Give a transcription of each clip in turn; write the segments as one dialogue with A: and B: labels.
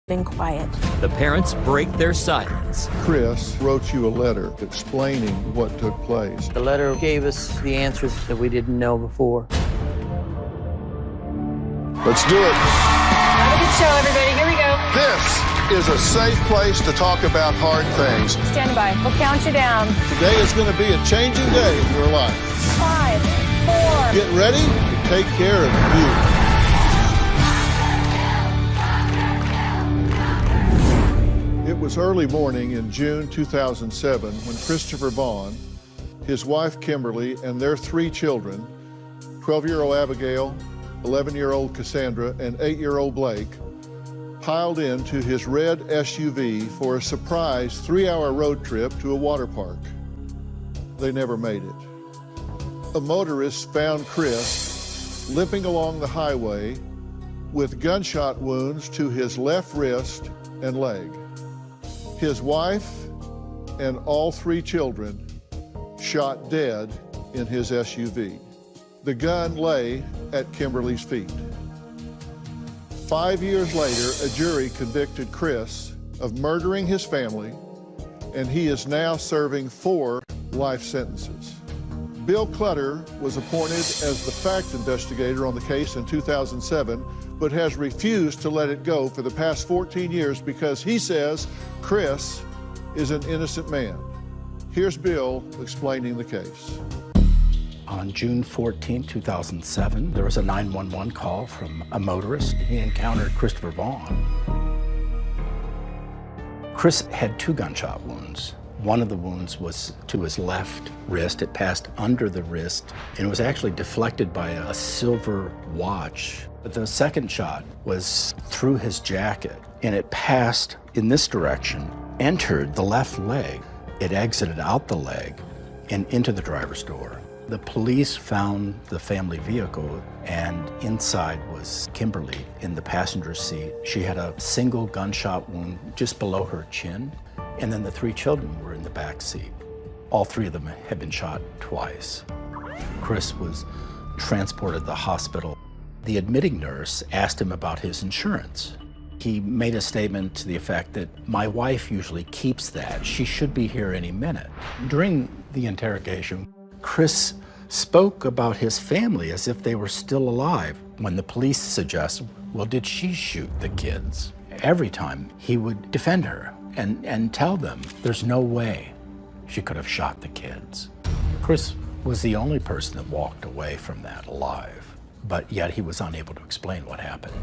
A: been quiet.
B: The parents break their silence.
C: Chris wrote you a letter explaining what took place.
D: The letter gave us the answers that we didn't know before.
C: Let's do it.
E: Have a good show, everybody. Here we go.
C: This is a safe place to talk about hard things.
E: Stand by. We'll count you down.
C: Today is going to be a changing day in your life.
E: 5, 4.
C: Get ready to take care of you. It was early morning in June 2007 when Christopher Vaughn, his wife Kimberly, and their 3 children, 12-year-old Abigail, 11-year-old Cassandra, and 8-year-old Blake, piled into his red SUV for a surprise 3-hour road trip to a water park. They never made it. A motorist found Chris limping along the highway with gunshot wounds to his left wrist and leg. His wife and all 3 children shot dead in his SUV. The gun lay at Kimberly's feet. 5 years later, a jury convicted Chris of murdering his family, and he is now serving 4 life sentences. Bill Clutter was appointed as the fact investigator on the case in 2007, but has refused to let it go for the past 14 years because he says Chris is an innocent man. Here's Bill explaining the case.
F: On June 14, 2007, there was a 911 call from a motorist. He encountered Christopher Vaughn. Chris had 2 gunshot wounds. One of the wounds was to his left wrist. It passed under the wrist and it was actually deflected by a silver watch. But the second shot was through his jacket and it passed in this direction, entered the left leg. It exited out the leg and into the driver's door. The police found the family vehicle and inside was Kimberly in the passenger seat. She had a single gunshot wound just below her chin. And then the 3 children were in the back seat. All 3 of them had been shot twice. Chris was transported to the hospital. The admitting nurse asked him about his insurance. He made a statement to the effect that, "My wife usually keeps that. She should be here any minute." During the interrogation, Chris spoke about his family as if they were still alive. When the police suggested, "Well, did she shoot the kids?" Every time he would defend her and tell them there's no way she could have shot the kids. Chris was the only person that walked away from that alive, but yet he was unable to explain what happened.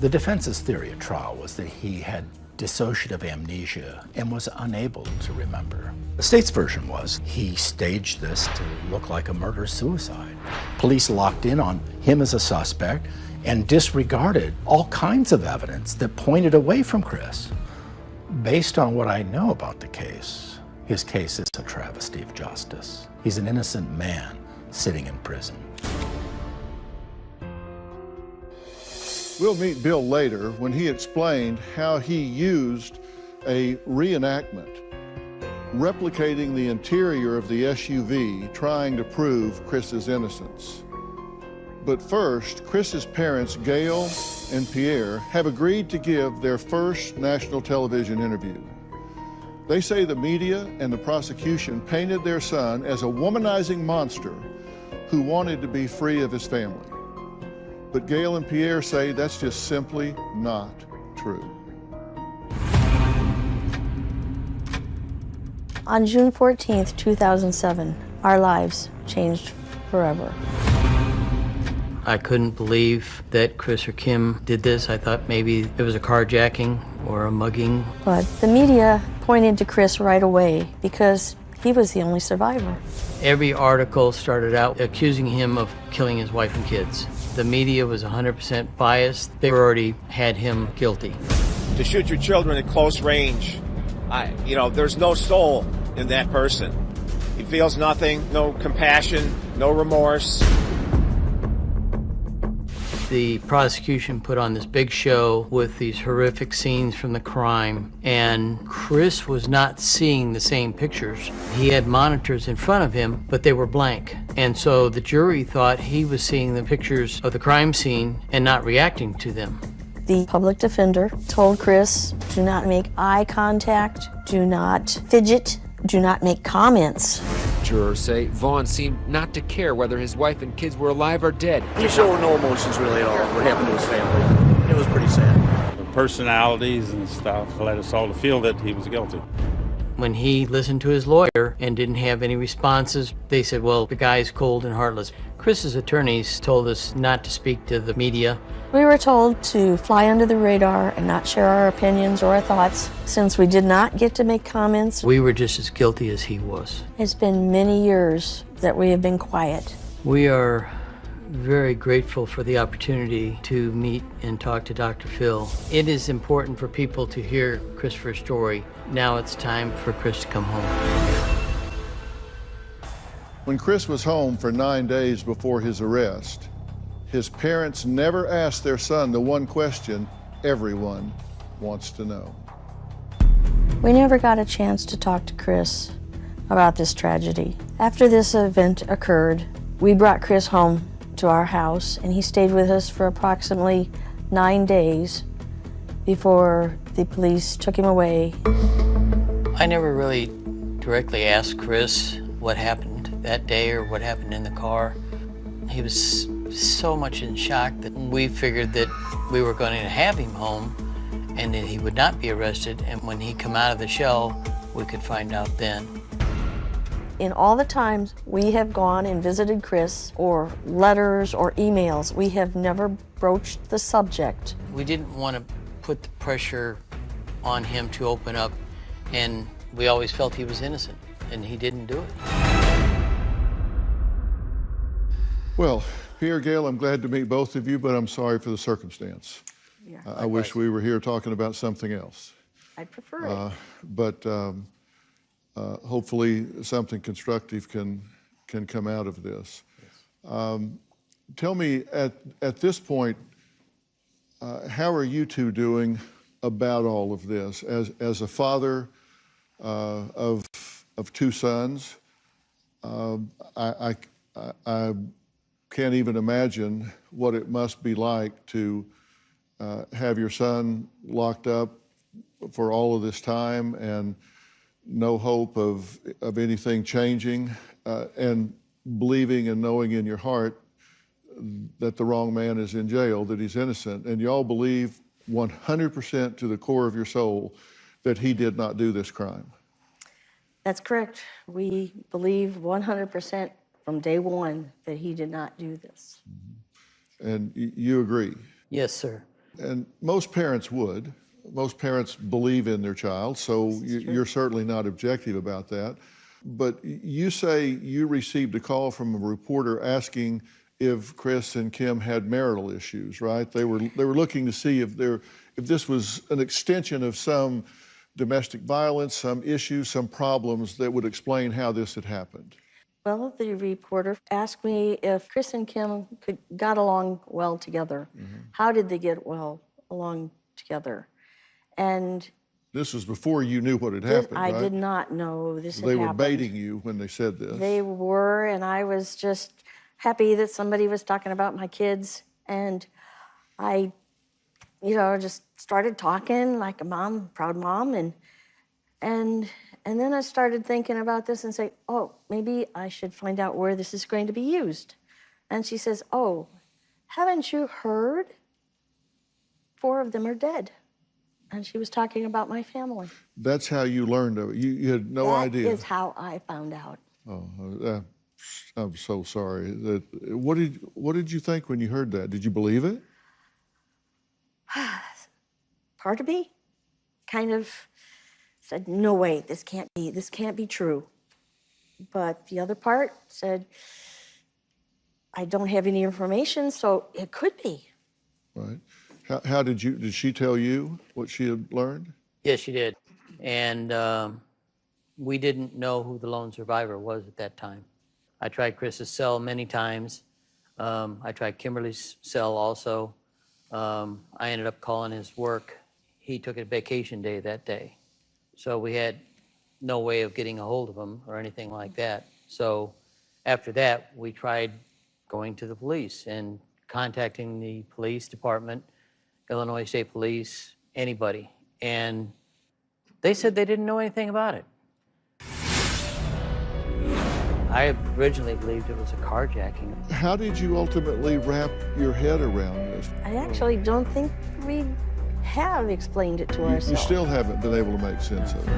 F: The defense's theory at trial was that he had dissociative amnesia and was unable to remember. The state's version was he staged this to look like a murder-suicide. Police locked in on him as a suspect and disregarded all kinds of evidence that pointed away from Chris. Based on what I know about the case, his case is a travesty of justice. He's an innocent man sitting in prison.
C: We'll meet Bill later when he explained how he used a reenactment, replicating the interior of the SUV, trying to prove Chris's innocence. But first, Chris's parents, Gail and Pierre, have agreed to give their first national television interview. They say the media and the prosecution painted their son as a womanizing monster who wanted to be free of his family. But Gail and Pierre say that's just simply not true.
A: On June 14th, 2007, our lives changed forever.
D: I couldn't believe that Chris or Kim did this. I thought maybe it was a carjacking or a mugging.
A: But the media pointed to Chris right away because he was the only survivor.
D: Every article started out accusing him of killing his wife and kids. The media was 100% biased. They already had him guilty.
G: To shoot your children at close range, there's no soul in that person. He feels nothing, no compassion, no remorse.
D: The prosecution put on this big show with these horrific scenes from the crime, and Chris was not seeing the same pictures. He had monitors in front of him, but they were blank. And so the jury thought he was seeing the pictures of the crime scene and not reacting to them.
A: The public defender told Chris, do not make eye contact, do not fidget, do not make comments.
H: Jurors say Vaughn seemed not to care whether his wife and kids were alive or dead.
I: He showed no emotions really at all what happened to his family. It was pretty sad.
J: The personalities and stuff led us all to feel that he was guilty.
D: When he listened to his lawyer and didn't have any responses, they said, well, the guy's cold and heartless. Chris's attorneys told us not to speak to the media.
A: We were told to fly under the radar and not share our opinions or our thoughts. Since we did not get to make comments,
D: We were just as guilty as he was.
A: it's been many years that we have been quiet.
D: We are very grateful for the opportunity to meet and talk to Dr. Phil. It is important for people to hear Christopher's story. Now it's time for Chris to come home.
C: When Chris was home for 9 days before his arrest, his parents never asked their son the one question everyone wants to know.
A: We never got a chance to talk to Chris about this tragedy. After this event occurred, we brought Chris home to our house, and he stayed with us for approximately 9 days before the police took him away.
D: I never really directly asked Chris what happened that day or what happened in the car. He was so much in shock that we figured that we were going to have him home and that he would not be arrested, and when he come out of the shell, we could find out then.
A: In all the times we have gone and visited Chris, or letters or emails, we have never broached the subject.
D: We didn't want to put the pressure on him to open up, and we always felt he was innocent, and he didn't do it.
C: Well, Pierre, Gail, I'm glad to meet both of you, but I'm sorry for the circumstance.
A: Yeah,
C: I wish we were here talking about something else.
A: I'd prefer it.
C: But hopefully something constructive can come out of this. Tell me, at this point, how are you two doing about all of this? As a father of two sons, I can't even imagine what it must be like to have your son locked up for all of this time and no hope of anything changing, and believing and knowing in your heart that the wrong man is in jail, that he's innocent, and you all believe 100% to the core of your soul that he did not do this crime.
A: That's correct. We believe 100% from day one that he did not do this.
C: And you agree?
D: Yes, sir.
C: And most parents would. Most parents believe in their child, so you're certainly not objective about that. But you say you received a call from a reporter asking if Chris and Kim had marital issues, right? They were looking to see if this was an extension of some domestic violence, some issues, some problems that would explain how this had happened.
A: Well, the reporter asked me if Chris and Kim got along well together. How did they get well along together? And
C: this was before you knew what had happened, right?
A: I did not know this had happened.
C: They were baiting you when they said this.
A: They were, and I was just happy that somebody was talking about my kids. And I, just started talking like a mom, proud mom. And then I started thinking about this and say, oh, maybe I should find out where this is going to be used. And she says, oh, haven't you heard? 4 of them are dead. And she was talking about my family.
C: That's how you learned of it. You had no idea.
A: That is how I found out.
C: Oh, I'm so sorry. What did you think when you heard that? Did you believe it?
A: Part of me kind of said, no way, this can't be true. But the other part said, I don't have any information, so it could be.
C: Right. How did she tell you what she had learned?
D: Yes, she did. And we didn't know who the lone survivor was at that time. I tried Chris's cell many times. I tried Kimberly's cell also. I ended up calling his work. He took a vacation day that day. So we had no way of getting a hold of him or anything like that. So after that, we tried going to the police and contacting the police department Illinois State Police, anybody. And they said they didn't know anything about it. I originally believed it was a carjacking.
C: How did you ultimately wrap your head around this?
A: I actually don't think we have explained it to ourselves.
C: You still haven't been able to make sense of it.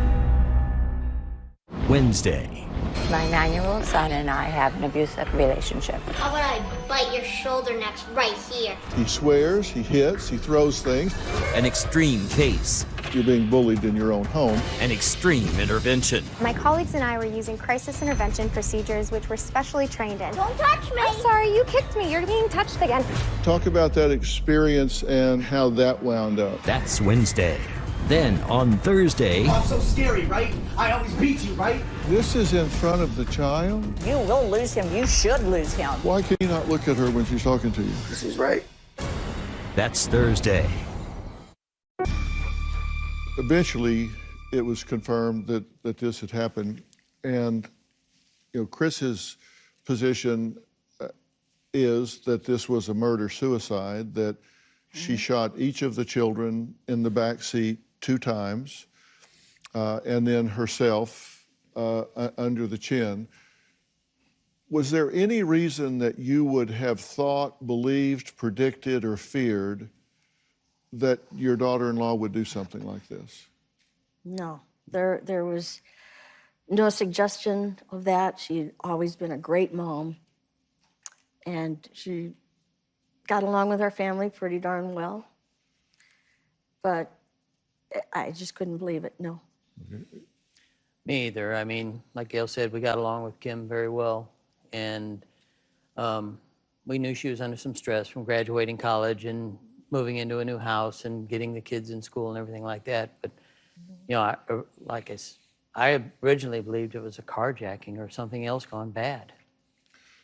B: Wednesday.
K: My 9-year-old son and I have an abusive relationship.
L: How about I bite your shoulder next right here?
C: He swears, he hits, he throws things.
B: An extreme case.
C: You're being bullied in your own home.
B: An extreme intervention.
M: My colleagues and I were using crisis intervention procedures which we're specially trained in.
L: Don't touch me!
M: I'm sorry, you kicked me. You're being touched again.
C: Talk about that experience and how that wound up.
B: That's Wednesday. Then on Thursday.
I: Oh, I'm so scary, right? I always beat you, right?
C: This is in front of the child?
K: You will lose him. You should lose him.
C: Why can you not look at her when she's talking to you?
I: This is right.
B: That's Thursday.
C: Eventually, it was confirmed that this had happened. And, Chris's position is that this was a murder-suicide, that she shot each of the children in the back seat 2 times, and then herself under the chin. Was there any reason that you would have thought, believed, predicted, or feared that your daughter-in-law would do something like this?
A: No, there was no suggestion of that. She'd always been a great mom, and she got along with our family pretty darn well. But I just couldn't believe it, no.
D: Me either. I mean, like Gail said, we got along with Kim very well. And we knew she was under some stress from graduating college and moving into a new house and getting the kids in school and everything like that. But, I originally believed it was a carjacking or something else gone bad.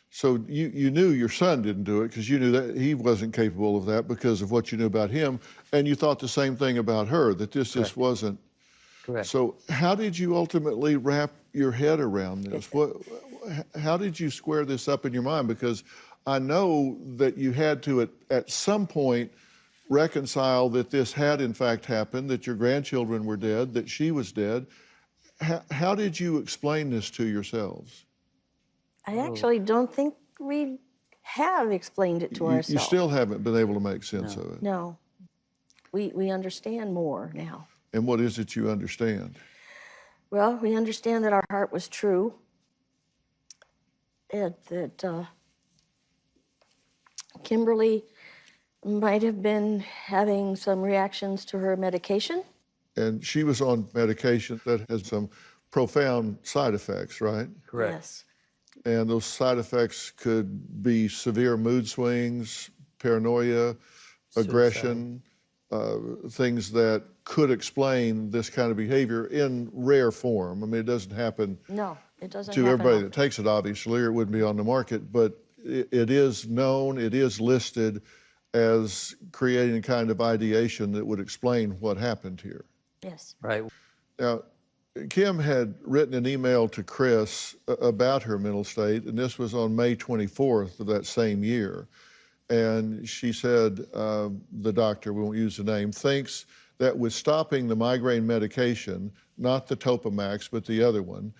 C: So you knew your son didn't do it because you knew that he wasn't capable of that because of what you knew about him, and you thought the same thing about her, that this just wasn't.
D: Correct.
C: So how did you ultimately wrap your head around this? How did you square this up in your mind? Because I know that you had to, at some point, reconcile that this had in fact happened, that your grandchildren were dead, that she was dead. How did you explain this to yourselves?
A: I actually don't think we have explained it to ourselves.
C: You still haven't been able to make sense of it?
A: No. We understand more now.
C: And what is it you understand?
A: Well, we understand that our heart was true, and that Kimberly might have been having some reactions to her medication.
C: And she was on medication that has some profound side effects, right?
D: Correct.
A: Yes.
C: And those side effects could be severe mood swings, paranoia, aggression, things that could explain this kind of behavior in rare form. I mean, it doesn't happen
A: No, it doesn't
C: to
A: happen
C: everybody
A: often.
C: that takes it, obviously, or it wouldn't be on the market, but it is known, it is listed as creating a kind of ideation that would explain what happened here.
A: Yes.
D: Right.
C: Now, Kim had written an email to Chris about her mental state, and this was on May 24th of that same year. And she said, the doctor, we won't use the name, thinks that with stopping the migraine medication, not the Topamax, but the other one,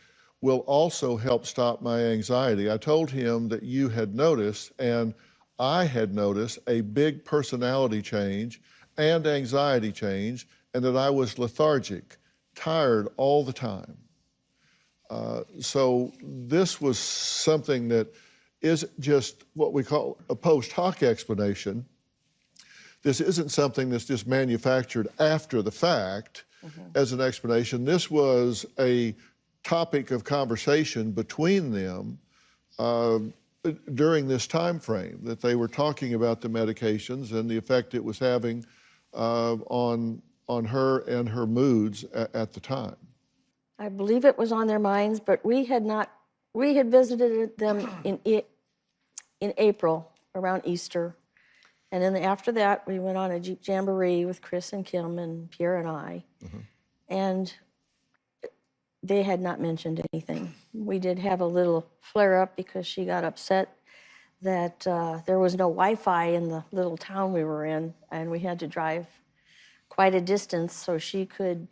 C: will also help stop my anxiety. I told him that you had noticed, and I had noticed, a big personality change and anxiety change, and that I was lethargic, tired all the time. So this was something that isn't just what we call a post hoc explanation. This isn't something that's just manufactured after the fact as an explanation. This was a topic of conversation between them during this time frame, that they were talking about the medications and the effect it was having on her and her moods at the time.
A: I believe it was on their minds, but we had visited them in April around Easter. And then after that, we went on a Jeep Jamboree with Chris and Kim and Pierre and I. And they had not mentioned anything. We did have a little flare-up because she got upset that there was no Wi-Fi in the little town we were in, and we had to drive quite a distance so she could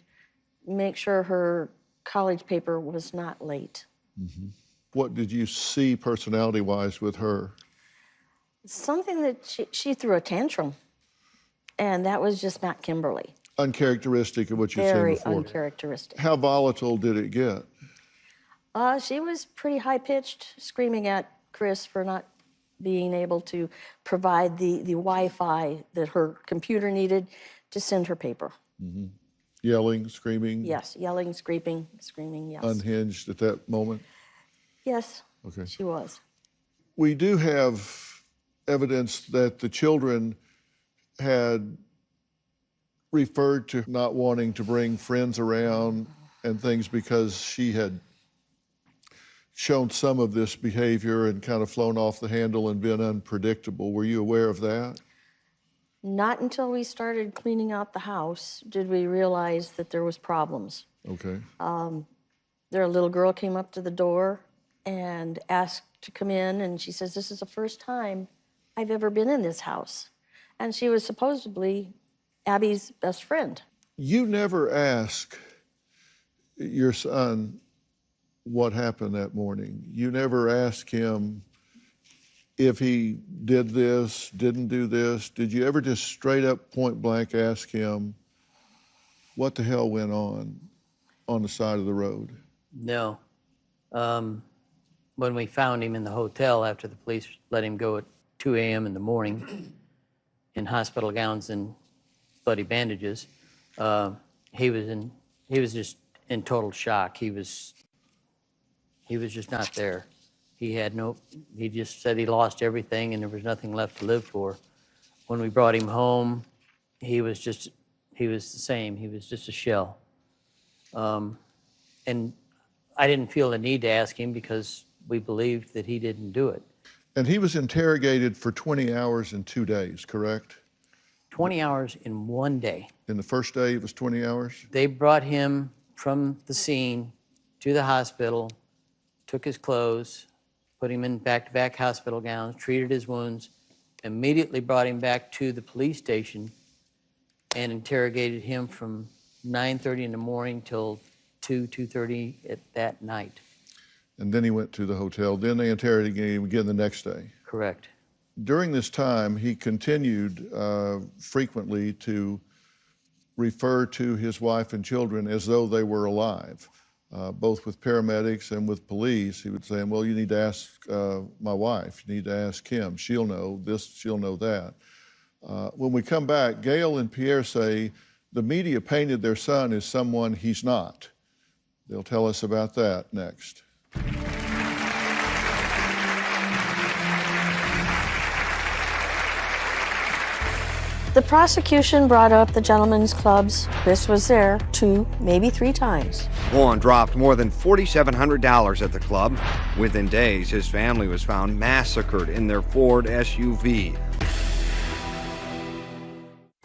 A: make sure her college paper was not late.
C: Mm-hmm. What did you see personality-wise with her?
A: Something that she threw a tantrum, and that was just not Kimberly.
C: Uncharacteristic of what you've seen
A: Very
C: before.
A: uncharacteristic.
C: How volatile did it get?
A: She was pretty high-pitched, screaming at Chris for not being able to provide the Wi-Fi that her computer needed to send her paper.
C: Mm-hmm. Yelling, screaming?
A: Yes, yelling, screaming, yes.
C: Unhinged at that moment?
A: Yes,
C: okay.
A: She was.
C: We do have evidence that the children had referred to not wanting to bring friends around and things because she had shown some of this behavior and kind of flown off the handle and been unpredictable. Were you aware of that?
A: Not until we started cleaning out the house did we realize that there was problems.
C: Okay.
A: Their little girl came up to the door and asked to come in, and she says, "This is the first time I've ever been in this house." And she was supposedly Abby's best friend.
C: You never asked your son what happened that morning. You never asked him if he did this, didn't do this. Did you ever just straight up point blank ask him what the hell went on the side of the road?
D: No. When we found him in the hotel after the police let him go at 2 a.m. in the morning in hospital gowns and bloody bandages, he was just in total shock. He was just not there. He just said he lost everything and there was nothing left to live for. When we brought him home, he was the same. He was just a shell. And I didn't feel the need to ask him because we believed that he didn't do it.
C: And he was interrogated for 20 hours in 2 days, correct?
D: 20 hours in 1 day.
C: In the first day, it was 20 hours?
D: They brought him from the scene to the hospital, took his clothes, put him in back-to-back hospital gowns, treated his wounds, immediately brought him back to the police station and interrogated him from 9:30 in the morning till 2:30 at that night.
C: And then he went to the hotel. Then they interrogated him again the next day.
D: Correct.
C: During this time, he continued frequently to refer to his wife and children as though they were alive, both with paramedics and with police. He would say, well, you need to ask my wife. You need to ask Kim. She'll know this, she'll know that. When we come back, Gail and Pierre say the media painted their son as someone he's not. They'll tell us about that next.
A: The prosecution brought up the gentlemen's clubs. Chris was there 2, maybe 3 times.
N: Vaughn dropped more than $4,700 at the club. Within days, his family was found massacred in their Ford SUV.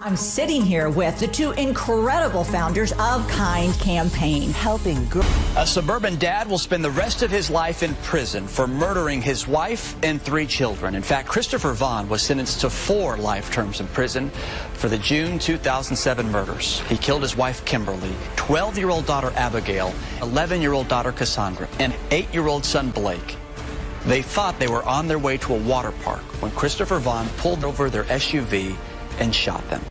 O: I'm sitting here with the 2 incredible founders of Kind Campaign, helping girls.
P: A suburban dad will spend the rest of his life in prison for murdering his wife and 3 children. In fact, Christopher Vaughn was sentenced to 4 life terms in prison for the June 2007 murders. He killed his wife, Kimberly, 12-year-old daughter, Abigail, 11-year-old daughter, Cassandra, and 8-year-old son, Blake. They thought they were on their way to a water park when Christopher Vaughn pulled over their SUV and shot them.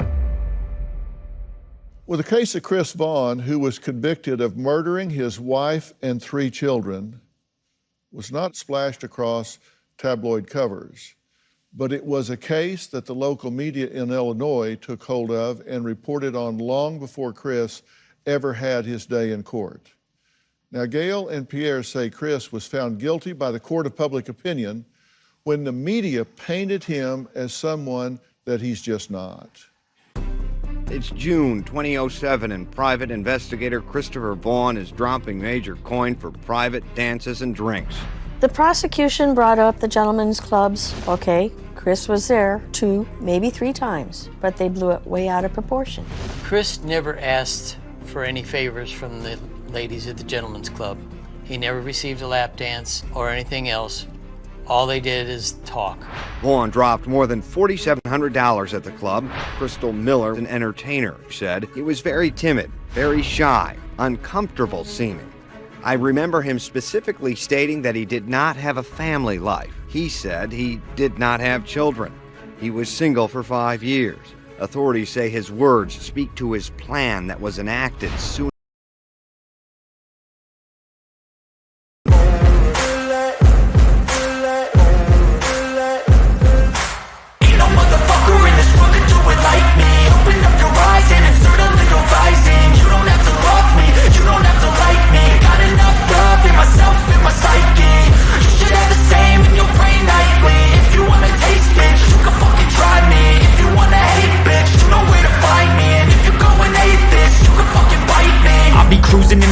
C: Well, the case of Chris Vaughn, who was convicted of murdering his wife and 3 children, was not splashed across tabloid covers, but it was a case that the local media in Illinois took hold of and reported on long before Chris ever had his day in court. Now, Gail and Pierre say Chris was found guilty by the court of public opinion when the media painted him as someone that he's just not.
N: It's June 2007, and private investigator Christopher Vaughn is dropping major coin for private dances and drinks.
A: The prosecution brought up the gentlemen's clubs. Okay, Chris was there 2, maybe 3 times, but they blew it way out of proportion.
D: Chris never asked for any favors from the ladies at the gentlemen's club. He never received a lap dance or anything else. All they did is talk.
N: Vaughn dropped more than $4,700 at the club. Crystal Miller, an entertainer, said he was very timid, very shy, uncomfortable seeming. I remember him specifically stating that he did not have a family life. He said he did not have children. He was single for 5 years. Authorities say his words speak to his plan that was enacted soon.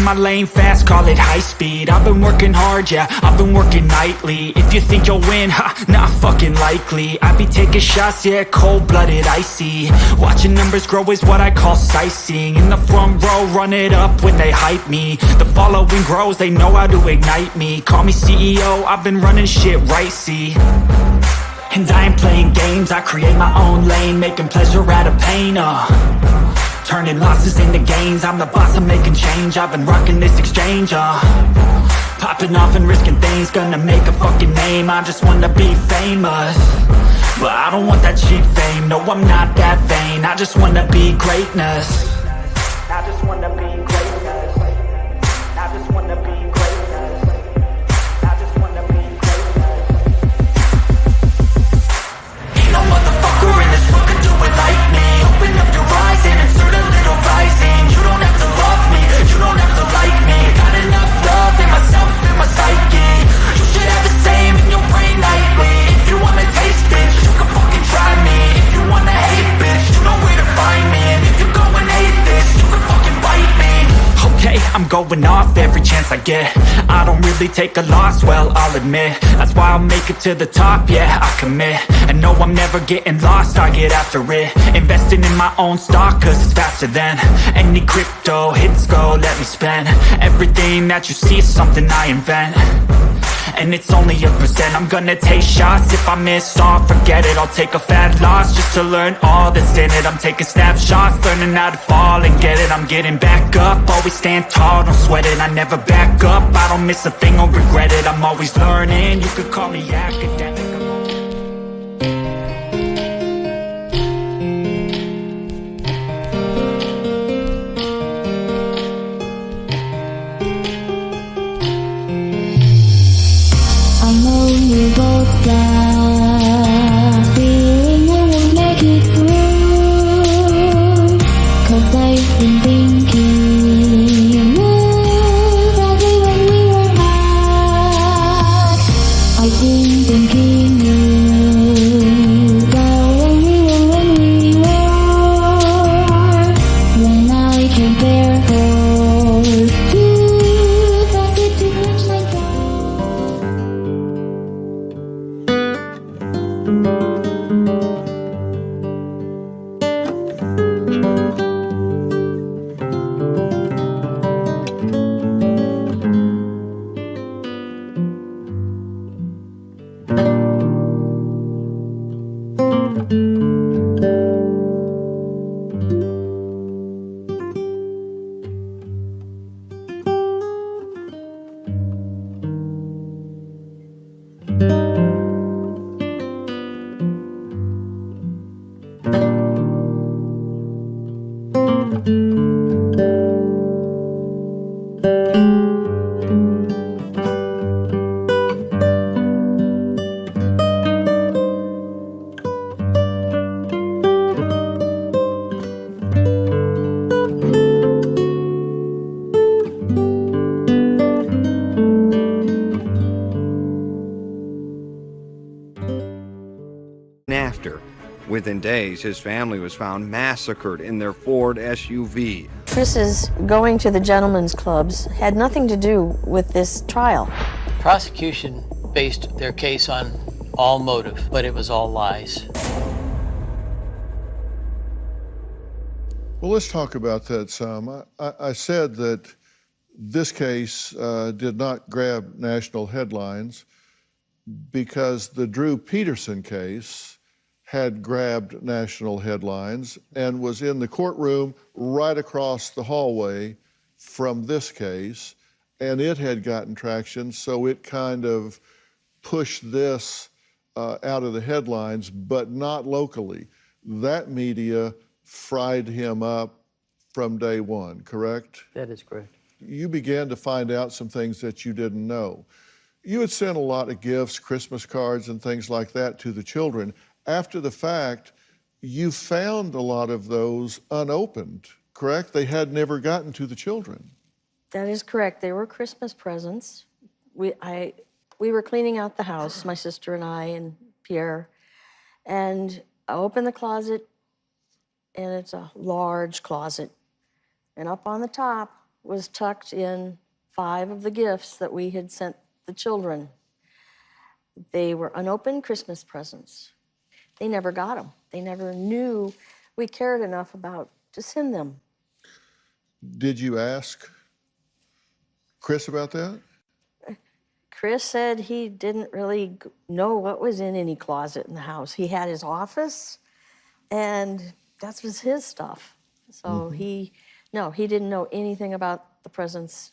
Q: My lane fast, call it high speed. I've been working hard, yeah, I've been working nightly. If you think you'll win, ha, not fucking likely. I be taking shots, yeah, cold-blooded, icy. Watching numbers grow is what I call sightseeing. In the front row, run it up when they hype me. The following grows, they know how to ignite me. Call me CEO, I've been running shit right, see. And I ain't playing games, I create my own lane, making pleasure out of pain, turning losses into gains. I'm the boss, I'm making change. I've been rocking this exchange, popping off and risking things. Gonna make a fucking name. I just wanna be famous, but I don't want that cheap fame. No, I'm not that vain. I just wanna be greatness. I just wanna be greatness. I just wanna be greatness. I just wanna be greatness. Ain't no motherfucker in this world can do it like me. Open up your eyes and insert a little rising. You don't have to love me, you don't have to like me. Got enough love in myself, in my psyche. You should have the same in your brain nightly. If you wanna taste, bitch, you can fucking try me. If you wanna hate, bitch, you know where to find me. And if you go and hate this, you can fucking bite me. Okay, I'm going off every chance I get. I don't really take a loss, well, I'll admit. That's why I'll make it to the top, yeah, I commit. And no, I'm never getting lost, I get after it. Investing in my own stock, cause it's faster than any crypto hits go, let me spend. Everything that you see is something I invent, and it's only a percent. I'm gonna take shots, if I miss all, forget it. I'll take a fat loss just to learn all that's in it. I'm taking snapshots, learning how to fall and get it. I'm getting back up, always stand tall, don't sweat it. I never back up, I don't miss a thing or regret it. I'm always learning, you could call me academic.
R: You both got feeling I won't make it through, cause I've been thinking probably when we were hot. I've been thinking you about when we were, when I can bear those two thoughts it too much like that.
N: After, within days, his family was found massacred in their Ford SUV.
A: Chris's going to the gentlemen's clubs had nothing to do with this trial.
D: Prosecution based their case on all motive, but it was all lies.
C: Well, let's talk about that some. I said that this case did not grab national headlines because the Drew Peterson case had grabbed national headlines and was in the courtroom right across the hallway from this case, and it had gotten traction, so it kind of pushed this out of the headlines, but not locally. That media fried him up from day one, correct?
D: That is correct.
C: You began to find out some things that you didn't know. You had sent a lot of gifts, Christmas cards and things like that to the children. After the fact, you found a lot of those unopened, correct? They had never gotten to the children.
A: That is correct. They were Christmas presents. We were cleaning out the house, my sister and I and Pierre, and I opened the closet, and it's a large closet. And up on the top was tucked in 5 of the gifts that we had sent the children. They were unopened Christmas presents. They never got them. They never knew we cared enough about to send them.
C: Did you ask Chris about that?
A: Chris said he didn't really know what was in any closet in the house. He had his office, and that was his stuff. So he didn't know anything about the presents.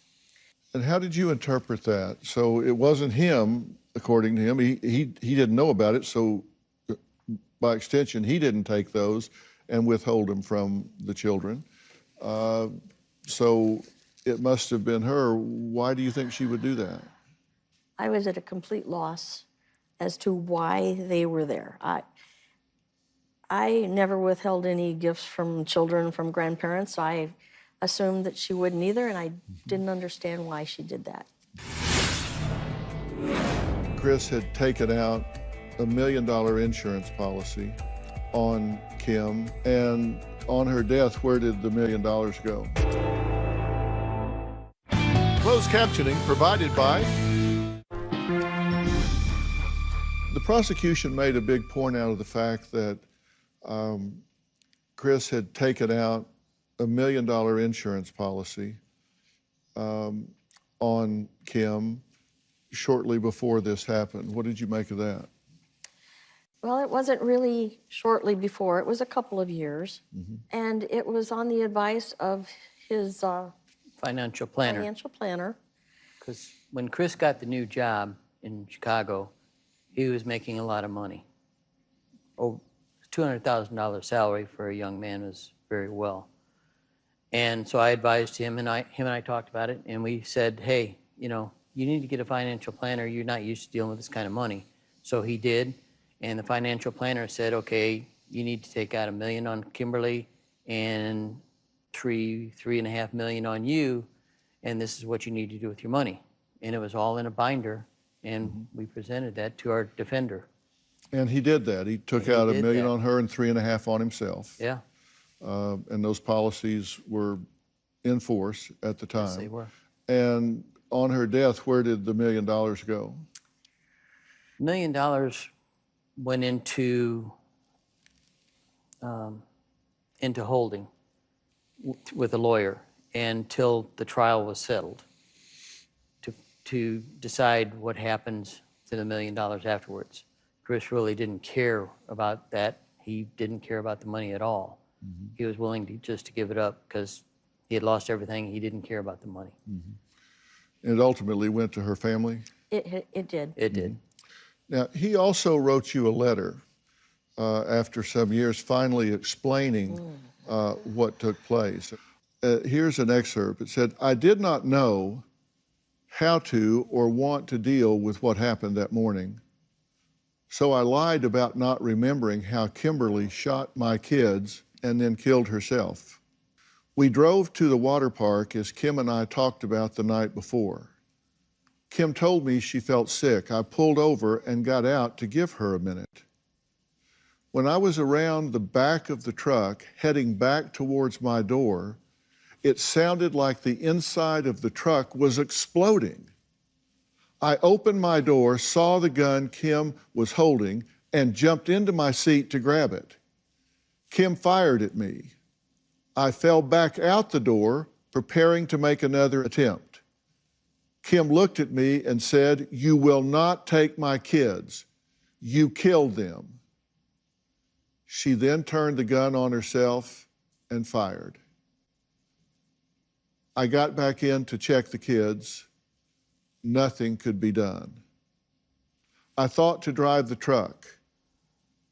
C: And how did you interpret that? So it wasn't him, according to him. He didn't know about it, so by extension, he didn't take those and withhold them from the children. So it must have been her. Why do you think she would do that?
A: I was at a complete loss as to why they were there. I never withheld any gifts from children, from grandparents. I assumed that she wouldn't either, and I didn't understand why she did that.
C: Chris had taken out $1 million insurance policy on Kim, and on her death, where did the $1 million go? Closed captioning provided by... The prosecution made a big point out of the fact that Chris had taken out $1 million insurance policy on Kim shortly before this happened. What did you make of that?
A: Well, it wasn't really shortly before. It was a couple of years. And it was on the advice of his
D: Financial planner. Because when Chris got the new job in Chicago, he was making a lot of money. Oh, $200,000 salary for a young man was very well. And so I advised him, and I talked about it, and we said, hey, you need to get a financial planner. You're not used to dealing with this kind of money. So he did, and the financial planner said, okay, you need to take out $1 million on Kimberly and $3.5 million on you, and this is what you need to do with your money. And it was all in a binder, and we presented that to our defender.
C: And he did that. He took out $1 million on her and $3.5 million on himself.
D: Yeah.
C: And those policies were in force at the time.
D: Yes, they were.
C: And on her death, where did the $1 million go?
D: $1 million went into holding with a lawyer until the trial was settled to decide what happens to the $1 million afterwards. Chris really didn't care about that. He didn't care about the money at all. He was willing to just give it up because he had lost everything. He didn't care about the money.
C: And it ultimately went to her family?
A: It did.
D: It did.
C: Now, he also wrote you a letter after some years finally explaining what took place. Here's an excerpt. It said, I did not know how to or want to deal with what happened that morning. So I lied about not remembering how Kimberly shot my kids and then killed herself. We drove to the water park as Kim and I talked about the night before. Kim told me she felt sick. I pulled over and got out to give her a minute. When I was around the back of the truck, heading back towards my door, it sounded like the inside of the truck was exploding. I opened my door, saw the gun Kim was holding, and jumped into my seat to grab it. Kim fired at me. I fell back out the door, preparing to make another attempt. Kim looked at me and said, "You will not take my kids. You killed them." She then turned the gun on herself and fired. I got back in to check the kids. Nothing could be done. I thought to drive the truck.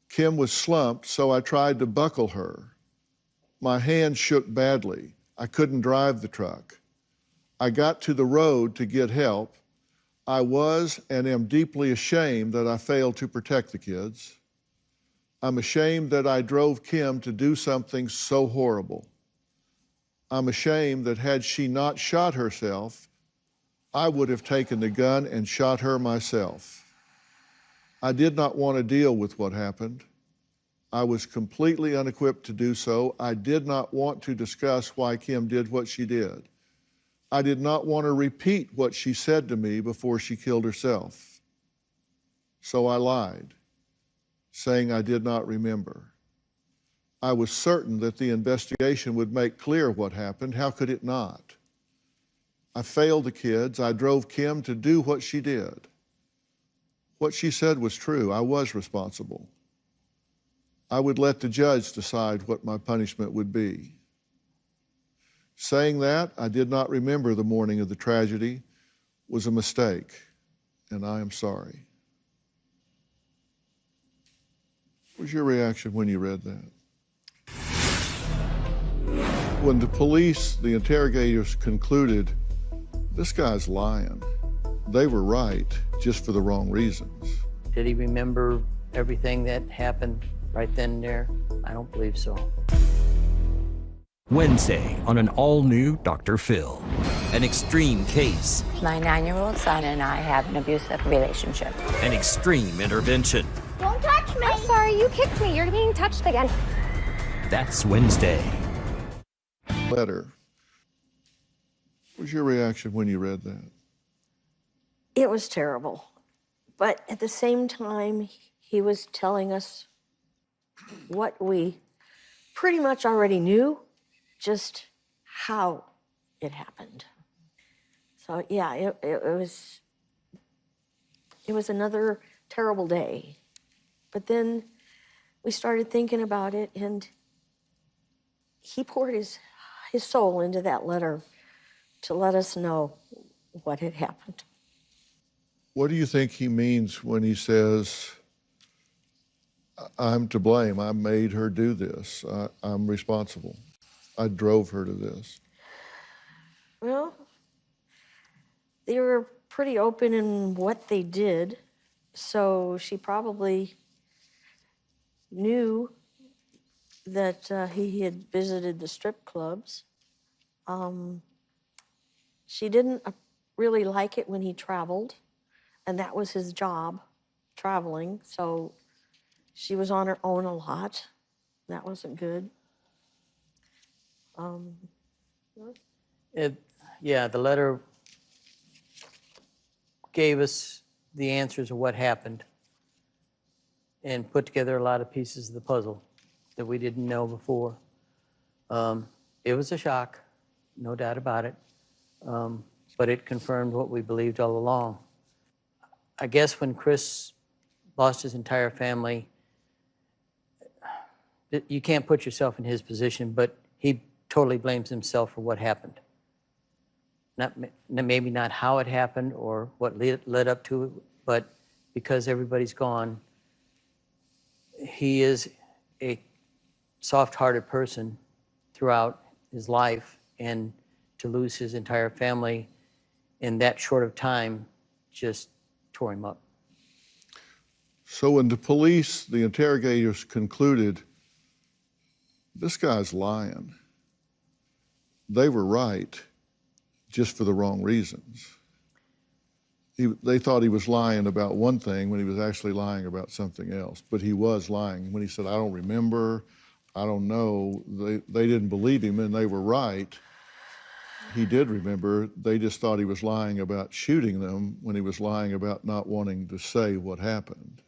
C: Kim was slumped, so I tried to buckle her. My hand shook badly. I couldn't drive the truck. I got to the road to get help. I was and am deeply ashamed that I failed to protect the kids. I'm ashamed that I drove Kim to do something so horrible. I'm ashamed that had she not shot herself, I would have taken the gun and shot her myself. I did not want to deal with what happened. I was completely unequipped to do so. I did not want to discuss why Kim did what she did. I did not want to repeat what she said to me before she killed herself. So I lied, saying I did not remember. I was certain that the investigation would make clear what happened. How could it not? I failed the kids. I drove Kim to do what she did. What she said was true. I was responsible. I would let the judge decide what my punishment would be. Saying that, I did not remember the morning of the tragedy, was a mistake, and I am sorry. What was your reaction when you read that? When the police, the interrogators concluded, this guy's lying, they were right, just for the wrong reasons.
D: Did he remember everything that happened right then and there? I don't believe so.
B: Wednesday on an all-new Dr. Phil. An extreme case.
K: My 9-year-old son and I have an abusive relationship.
B: An extreme intervention.
M: Don't touch me! I'm sorry, you kicked me. You're being touched again.
B: That's Wednesday.
C: Letter. What was your reaction when you read that?
A: It was terrible. But at the same time, he was telling us what we pretty much already knew, just how it happened. So yeah, it was another terrible day. But then we started thinking about it, and he poured his soul into that letter to let us know what had happened.
C: What do you think he means when he says, I'm to blame, I made her do this, I'm responsible, I drove her to this?
A: Well, they were pretty open in what they did, so she probably knew that he had visited the strip clubs. She didn't really like it when he traveled, and that was his job, traveling, so she was on her own a lot. That wasn't good.
D: Yeah, the letter gave us the answers of what happened and put together a lot of pieces of the puzzle that we didn't know before. It was a shock, no doubt about it, but it confirmed what we believed all along. I guess when Chris lost his entire family, you can't put yourself in his position, but he totally blames himself for what happened. Maybe not how it happened or what led up to it, but because everybody's gone, he is a soft-hearted person throughout his life, and to lose his entire family in that short of time just tore him up.
C: So when the police, the interrogators concluded, this guy's lying, they were right, just for the wrong reasons. They thought he was lying about one thing when he was actually lying about something else, but he was lying. When he said, I don't remember, I don't know, they didn't believe him, and they were right. He did remember. They just thought he was lying about shooting them when he was lying about not wanting to say what happened.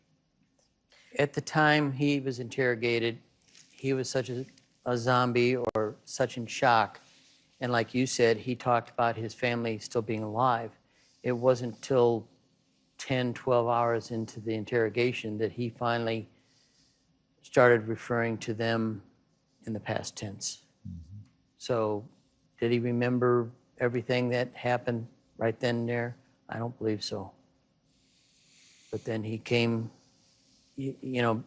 D: At the time he was interrogated, he was such a zombie or such in shock. And like you said, he talked about his family still being alive. it wasn't till 10, 12 hours into the interrogation that he finally started referring to them in the past tense. So did he remember everything that happened right then and there? I don't believe so. But then he came, you know,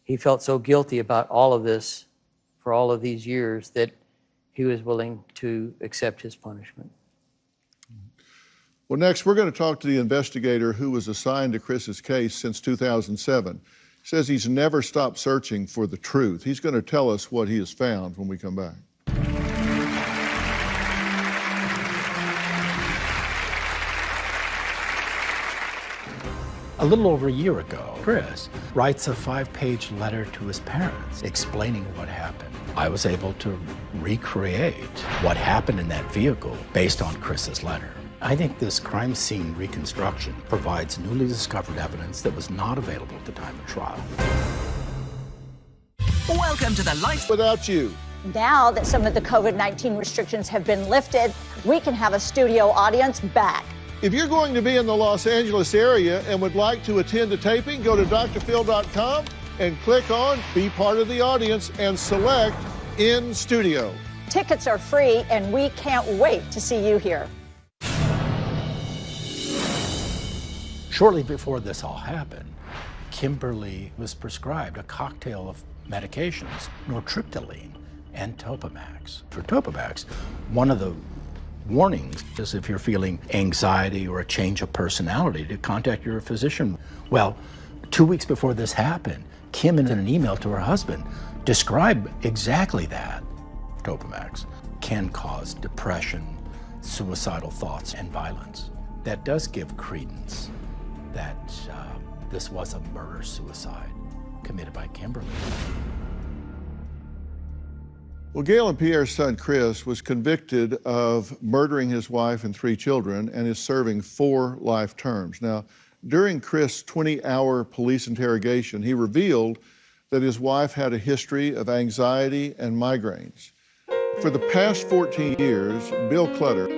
D: he felt so guilty about all of this for all of these years that he was willing to accept his punishment.
C: Well, next, we're going to talk to the investigator who was assigned to Chris's case since 2007. He says he's never stopped searching for the truth. He's going to tell us what he has found when we come back.
F: A little over a year ago, Chris writes a 5-page letter to his parents explaining what happened. I was able to recreate what happened in that vehicle based on Chris's letter. I think this crime scene reconstruction provides newly discovered evidence that was not available at the time of trial.
O: Welcome to the Life
C: Without You.
O: Now that some of the COVID-19 restrictions have been lifted, we can have a studio audience back.
C: If you're going to be in the Los Angeles area and would like to attend a taping, go to drphil.com and click on Be Part of the Audience and select In Studio.
O: Tickets are free, and we can't wait to see you here.
F: Shortly before this all happened, Kimberly was prescribed a cocktail of medications, nortriptyline and Topamax. For Topamax, one of the warnings is if you're feeling anxiety or a change of personality to contact your physician. Well, 2 weeks before this happened, Kim in an email to her husband described exactly that. Topamax can cause depression, suicidal thoughts, and violence. That does give credence that this was a murder-suicide committed by Kimberly.
C: Well, Gail and Pierre's son, Chris, was convicted of murdering his wife and 3 children and is serving 4 life terms. Now, during Chris' 20-hour police interrogation, he revealed that his wife had a history of anxiety and migraines. For the past 14 years, Bill Clutter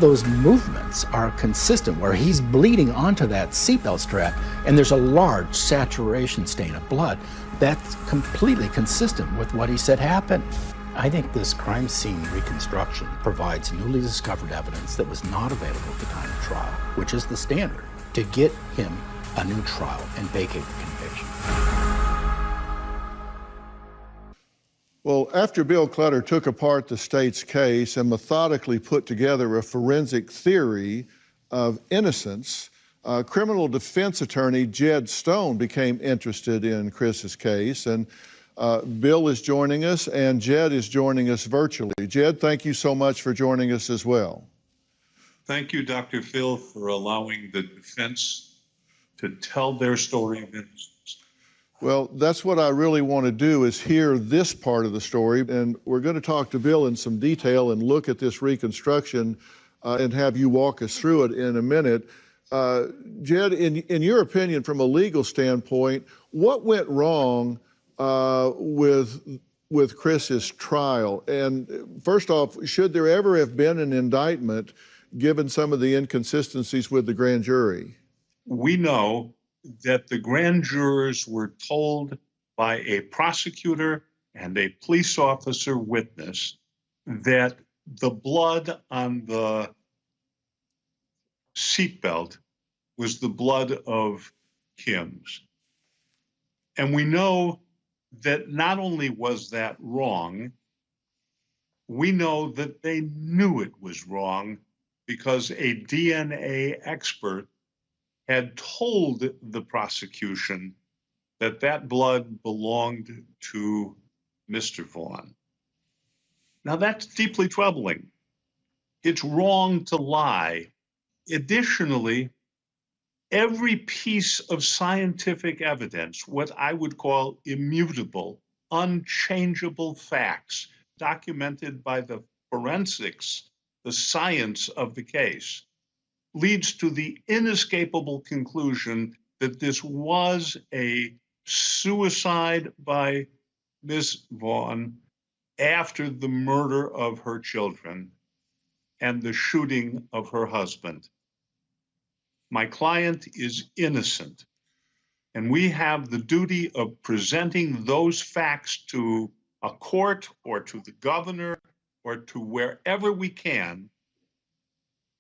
F: Those movements are consistent where he's bleeding onto that seatbelt strap and there's a large saturation stain of blood. That's completely consistent with what he said happened. I think this crime scene reconstruction provides newly discovered evidence that was not available at the time of trial, which is the standard to get him a new trial and vacate the conviction.
C: Well, after Bill Clutter took apart the state's case and methodically put together a forensic theory of innocence, criminal defense attorney Jed Stone became interested in Chris's case. And Bill is joining us, and Jed is joining us virtually. Jed, thank you so much for joining us as well.
J: Thank you, Dr. Phil, for allowing the defense to tell their story of innocence.
C: Well, that's what I really want to do, is hear this part of the story, and we're going to talk to Bill in some detail and look at this reconstruction and have you walk us through it in a minute. Jed, in your opinion, from a legal standpoint, what went wrong with Chris's trial? And first off, should there ever have been an indictment given some of the inconsistencies with the grand jury?
J: We know that the grand jurors were told by a prosecutor and a police officer witness that the blood on the seatbelt was the blood of Kim's. And we know that not only was that wrong, we know that they knew it was wrong because a DNA expert had told the prosecution that that blood belonged to Mr. Vaughn. Now that's deeply troubling. It's wrong to lie. Additionally, every piece of scientific evidence, what I would call immutable, unchangeable facts, documented by the forensics, the science of the case, leads to the inescapable conclusion that this was a suicide by Ms. Vaughn after the murder of her children and the shooting of her husband. My client is innocent, and we have the duty of presenting those facts to a court or to the governor or to wherever we can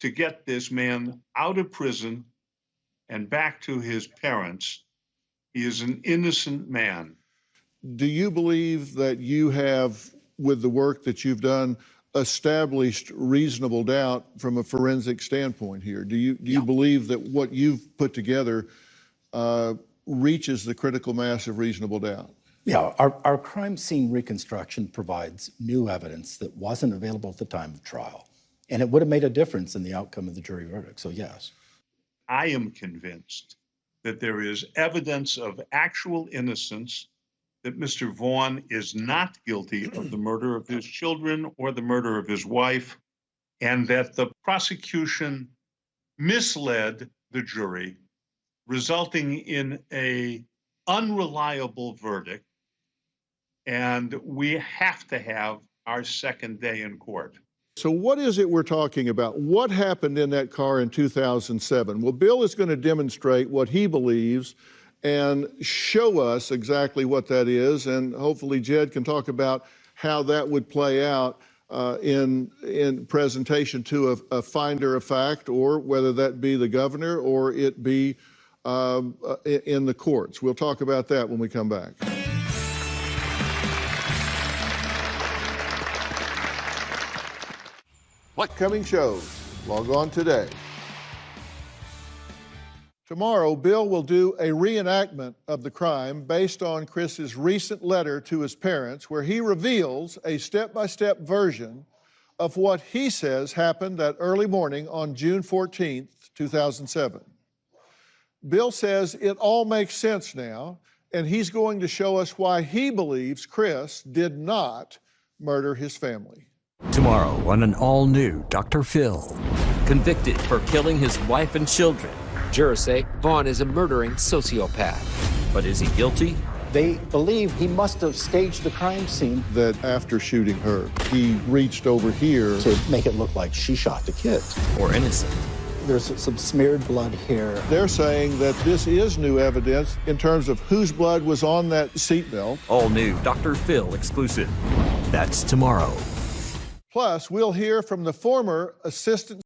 J: to get this man out of prison and back to his parents. He is an innocent man.
C: Do you believe that you have, with the work that you've done, established reasonable doubt from a forensic standpoint here? Do you believe that what you've put together reaches the critical mass of reasonable doubt?
F: Yeah, our crime scene reconstruction provides new evidence that wasn't available at the time of trial, and it would have made a difference in the outcome of the jury verdict, so yes.
J: I am convinced that there is evidence of actual innocence, that Mr. Vaughn is not guilty of the murder of his children or the murder of his wife, and that the prosecution misled the jury, resulting in an unreliable verdict, and we have to have our second day in court.
C: So what is it we're talking about? What happened in that car in 2007? Well, Bill is going to demonstrate what he believes and show us exactly what that is, and hopefully Jed can talk about how that would play out in presentation to a finder of fact, or whether that be the governor or it be in the courts. We'll talk about that when we come back. Upcoming shows, log on today. Tomorrow, Bill will do a reenactment of the crime based on Chris's recent letter to his parents, where he reveals a step-by-step version of what he says happened that early morning on June 14th, 2007. Bill says it all makes sense now, and he's going to show us why he believes Chris did not murder his family.
B: Tomorrow on an all-new Dr. Phil. Convicted for killing his wife and children.
H: Jurors say Vaughn is a murdering sociopath.
B: But is he guilty?
F: They believe he must have staged the crime scene.
C: That after shooting her, he reached over here
F: to make it look like she shot the kids.
B: Or innocent.
F: There's some smeared blood here.
C: They're saying that this is new evidence in terms of whose blood was on that seatbelt.
B: All new Dr. Phil exclusive. That's tomorrow.
C: Plus, we'll hear from the former assistant